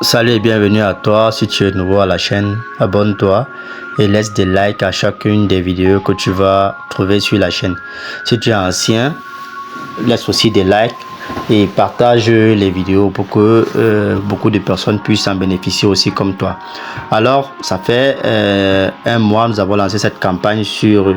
Salut et bienvenue à toi. Si tu es nouveau à la chaîne, abonne-toi et laisse des likes à chacune des vidéos que tu vas trouver sur la chaîne. Si tu es ancien, laisse aussi des likes et partage les vidéos pour que beaucoup de personnes puissent en bénéficier aussi comme toi. Alors, ça fait un mois, nous avons lancé cette campagne sur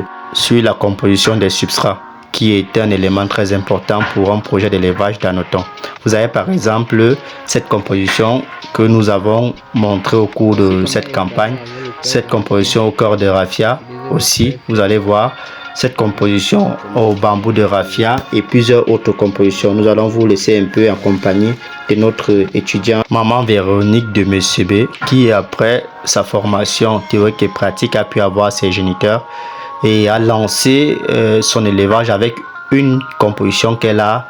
la composition des substrats, qui est un élément très important pour un projet d'élevage d'hanoton. Vous avez par exemple cette composition que nous avons montrée au cours de cette campagne, cette composition au cœur de raffia aussi, vous allez voir cette composition au bambou de raffia et plusieurs autres compositions. Nous allons vous laisser un peu en compagnie de notre étudiant Maman Véronique de MCB, qui après sa formation théorique et pratique a pu avoir ses géniteurs et a lancé son élevage avec une composition qu'elle a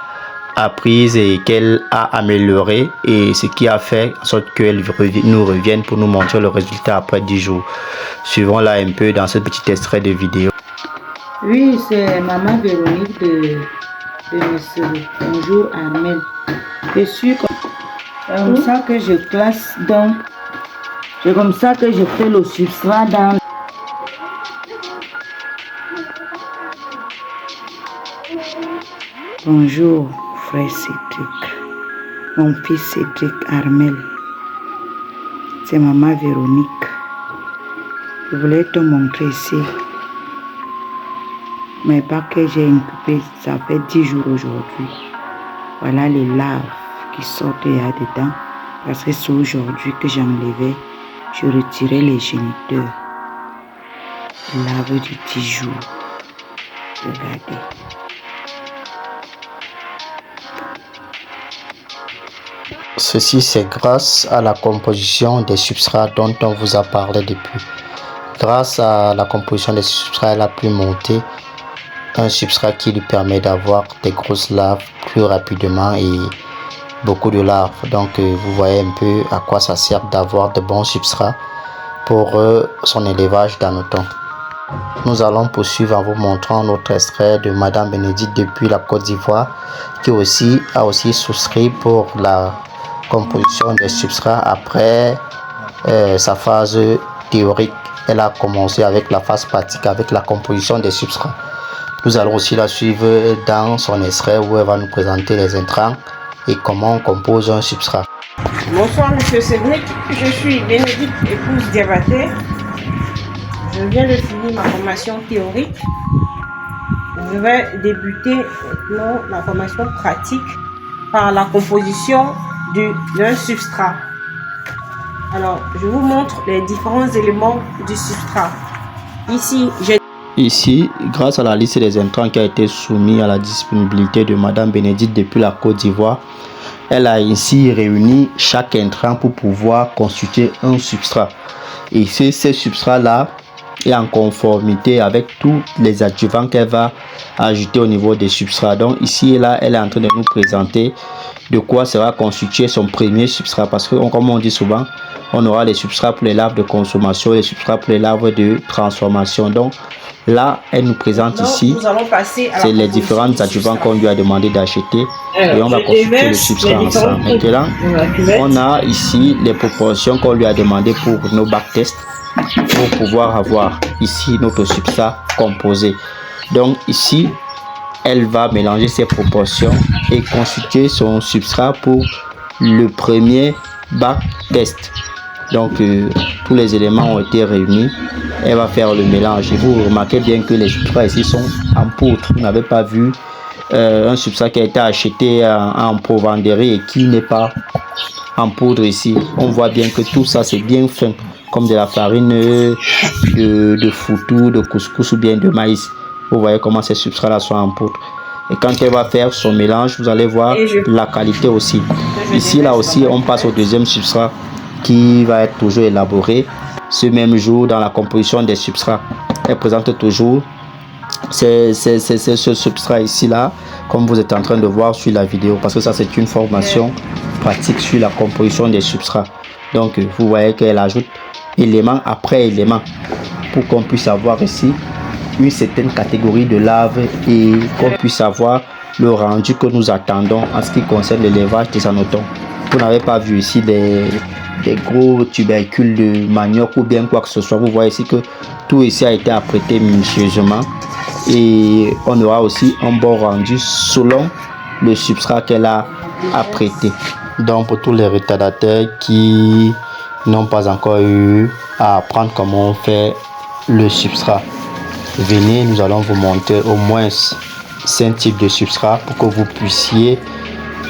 apprise et qu'elle a améliorée, et ce qui a fait en sorte qu'elle nous revienne pour nous montrer le résultat après 10 jours. Suivons-la un peu dans ce petit extrait de vidéo. Oui, c'est Maman Véronique de MCB. Bonjour Armel. Je suis comme ça que je classe dans. C'est comme ça que je fais le substrat dans. Bonjour frère Cédric, mon fils Cédric Armel. C'est Maman Véronique. Je voulais te montrer ici mes bacs que j'ai incubés, ça fait 10 jours aujourd'hui. Voilà les larves qui sortent dedans, parce que c'est aujourd'hui que j'enlevais, je retirais les géniteurs. Larves de 10 jours. Regardez. Ceci, c'est grâce à la composition des substrats dont on vous a parlé depuis. Grâce à la composition des substrats, elle a pu monter un substrat qui lui permet d'avoir des grosses larves plus rapidement et beaucoup de larves. Donc vous voyez un peu à quoi ça sert d'avoir de bons substrats pour son élevage d'hanoton. Nous allons poursuivre en vous montrant notre extrait de Madame Bénédicte depuis la Côte d'Ivoire, qui a aussi souscrit pour la composition des substrats après sa phase théorique. Elle a commencé avec la phase pratique, avec la composition des substrats. Nous allons aussi la suivre dans son extrait où elle va nous présenter les intrants et comment on compose un substrat. Bonsoir Monsieur Cédric, je suis Bénédicte, épouse Diabaté. Je viens de finir ma formation théorique. Je vais débuter maintenant la formation pratique par la composition d'un substrat. Alors, je vous montre les différents éléments du substrat. Ici, grâce à la liste des intrants qui a été soumise à la disponibilité de Madame Bénédicte depuis la Côte d'Ivoire, elle a ainsi réuni chaque intrant pour pouvoir constituer un substrat. Et c'est ce substrat-là est en conformité avec tous les adjuvants qu'elle va ajouter au niveau des substrats. Donc ici et là, elle est en train de nous présenter de quoi sera constitué son premier substrat, parce que comme on dit souvent, on aura les substrats pour les larves de consommation, les substrats pour les larves de transformation. Donc là, elle nous présente ici c'est les différents adjuvants qu'on lui a demandé d'acheter, et on va constituer le substrat ensemble. Maintenant, on a ici les proportions qu'on lui a demandé pour nos bacs tests, pour pouvoir avoir ici notre substrat composé. Donc ici, elle va mélanger ses proportions et constituer son substrat pour le premier bac test. Donc tous les éléments ont été réunis. Elle va faire le mélange. Et vous remarquez bien que les substrats ici sont en poudre. Vous n'avez pas vu un substrat qui a été acheté en provenderie et qui n'est pas en poudre ici. On voit bien que tout ça c'est bien fin, comme de la farine de foutou, de couscous ou bien de maïs. Vous voyez comment ces substrats là sont en poudre. Et quand elle va faire son mélange, vous allez voir la qualité aussi. Ici là aussi, on passe au deuxième substrat qui va être toujours élaboré ce même jour dans la composition des substrats. Elle présente toujours ce substrat ici là, comme vous êtes en train de voir sur la vidéo, parce que ça c'est une formation pratique sur la composition des substrats. Donc vous voyez qu'elle ajoute élément après élément pour qu'on puisse avoir ici une certaine catégorie de larves et qu'on puisse avoir le rendu que nous attendons en ce qui concerne l'élevage des hanotons. Vous n'avez pas vu ici des gros tubercules de manioc ou bien quoi que ce soit. Vous voyez ici que tout ici a été apprêté minutieusement et on aura aussi un bon rendu selon le substrat qu'elle a apprêté. Donc pour tous les retardataires qui n'ont pas encore eu à apprendre comment on fait le substrat, venez, nous allons vous montrer au moins 5 types de substrats pour que vous puissiez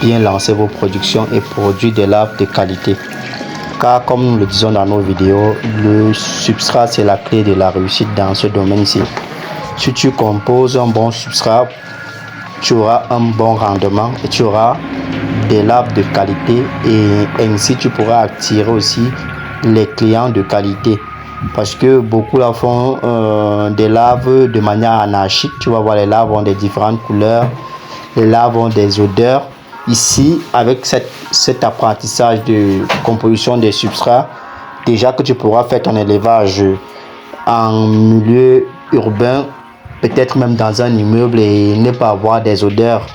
bien lancer vos productions et produire des laves de qualité. Car comme nous le disons dans nos vidéos, le substrat c'est la clé de la réussite dans ce domaine-ci. Si tu composes un bon substrat, tu auras un bon rendement et tu auras des laves de qualité et ainsi tu pourras attirer aussi les clients de qualité. Parce que beaucoup là font des laves de manière anarchique. Tu vas voir, les laves ont des différentes couleurs, les laves ont des odeurs. Ici, avec cet apprentissage de composition des substrats, déjà que tu pourras faire ton élevage en milieu urbain, peut-être même dans un immeuble, et ne pas avoir des odeurs.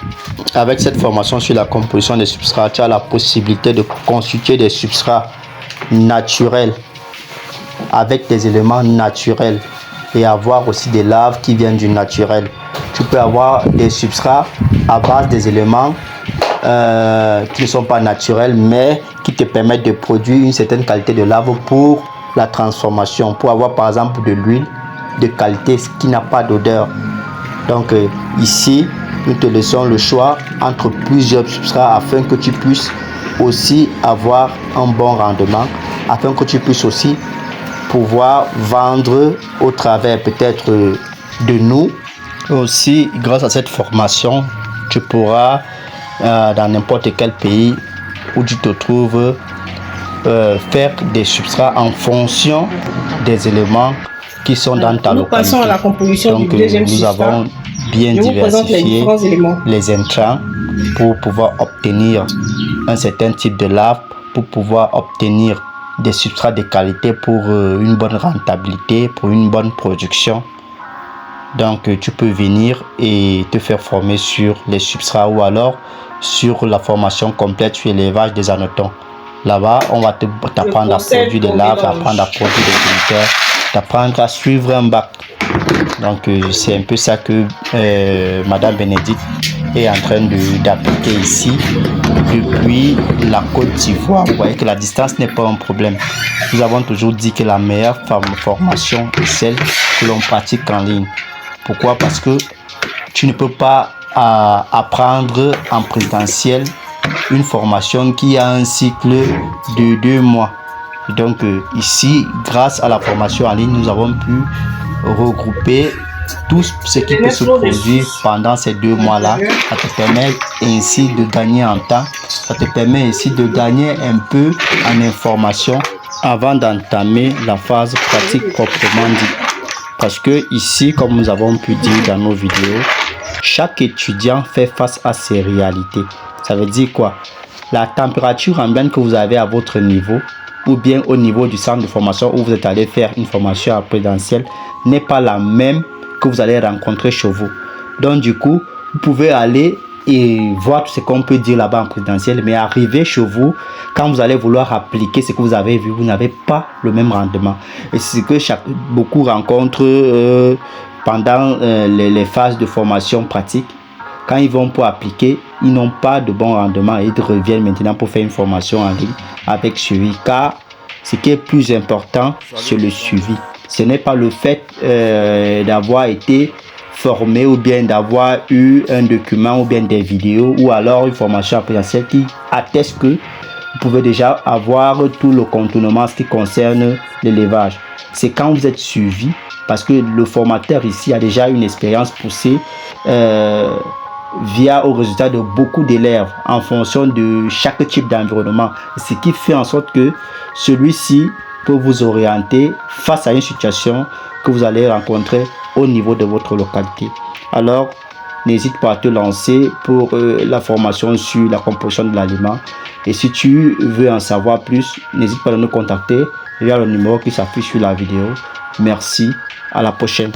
Avec cette formation sur la composition des substrats, tu as la possibilité de constituer des substrats naturels avec des éléments naturels et avoir aussi des laves qui viennent du naturel. Tu peux avoir des substrats à base des éléments qui ne sont pas naturels mais qui te permettent de produire une certaine qualité de lave pour la transformation, pour avoir par exemple de l'huile de qualité qui n'a pas d'odeur. Donc ici nous te laissons le choix entre plusieurs substrats afin que tu puisses aussi avoir un bon rendement, afin que tu puisses aussi pouvoir vendre au travers peut-être de nous. Aussi, grâce à cette formation, tu pourras dans n'importe quel pays où tu te trouves faire des substrats en fonction des éléments qui sont dans ta localité. Passons à la composition. Donc, du deuxième nous avons bien diversifié les intrants pour pouvoir obtenir un certain type de lave, pour pouvoir obtenir des substrats de qualité pour une bonne rentabilité, pour une bonne production. Donc tu peux venir et te faire former sur les substrats ou alors sur la formation complète sur l'élevage des anotons. Là-bas, on va t'apprendre à produire des laves, apprendre à produire des filters, t'apprendre à suivre un bac. Donc c'est un peu ça que Madame Bénédicte est en train d'appliquer ici depuis la Côte d'Ivoire. Vous voyez que la distance n'est pas un problème. Nous avons toujours dit que la meilleure formation est celle que l'on pratique en ligne. Pourquoi? Parce que tu ne peux pas apprendre en présentiel une formation qui a un cycle de 2 mois. Donc ici, grâce à la formation en ligne, nous avons pu regrouper tout ce qui peut se produire pendant ces 2 mois-là. Ça te permet ainsi de gagner en temps, ça te permet ainsi de gagner un peu en information avant d'entamer la phase pratique proprement dite. Parce que ici, comme nous avons pu dire dans nos vidéos, chaque étudiant fait face à ses réalités. Ça veut dire quoi? La température ambiante que vous avez à votre niveau ou bien au niveau du centre de formation où vous êtes allé faire une formation en présentiel n'est pas la même que vous allez rencontrer chez vous. Donc du coup, vous pouvez aller et voir tout ce qu'on peut dire là-bas en présentiel, mais arriver chez vous, quand vous allez vouloir appliquer ce que vous avez vu, vous n'avez pas le même rendement. Et c'est ce que beaucoup rencontrent pendant les phases de formation pratique. Quand ils vont pour appliquer, ils n'ont pas de bon rendement et ils reviennent maintenant pour faire une formation en ligne avec suivi. Car ce qui est plus important, c'est le suivi. Ce n'est pas le fait d'avoir été formé ou bien d'avoir eu un document ou bien des vidéos ou alors une formation en présentiel qui atteste que vous pouvez déjà avoir tout le contournement ce qui concerne l'élevage. C'est quand vous êtes suivi, parce que le formateur ici a déjà une expérience poussée via au résultat de beaucoup d'élèves en fonction de chaque type d'environnement, ce qui fait en sorte que celui-ci peut vous orienter face à une situation que vous allez rencontrer au niveau de votre localité. Alors n'hésite pas à te lancer pour la formation sur la composition de l'aliment, et si tu veux en savoir plus, n'hésite pas à nous contacter via le numéro qui s'affiche sur la vidéo. Merci, à la prochaine.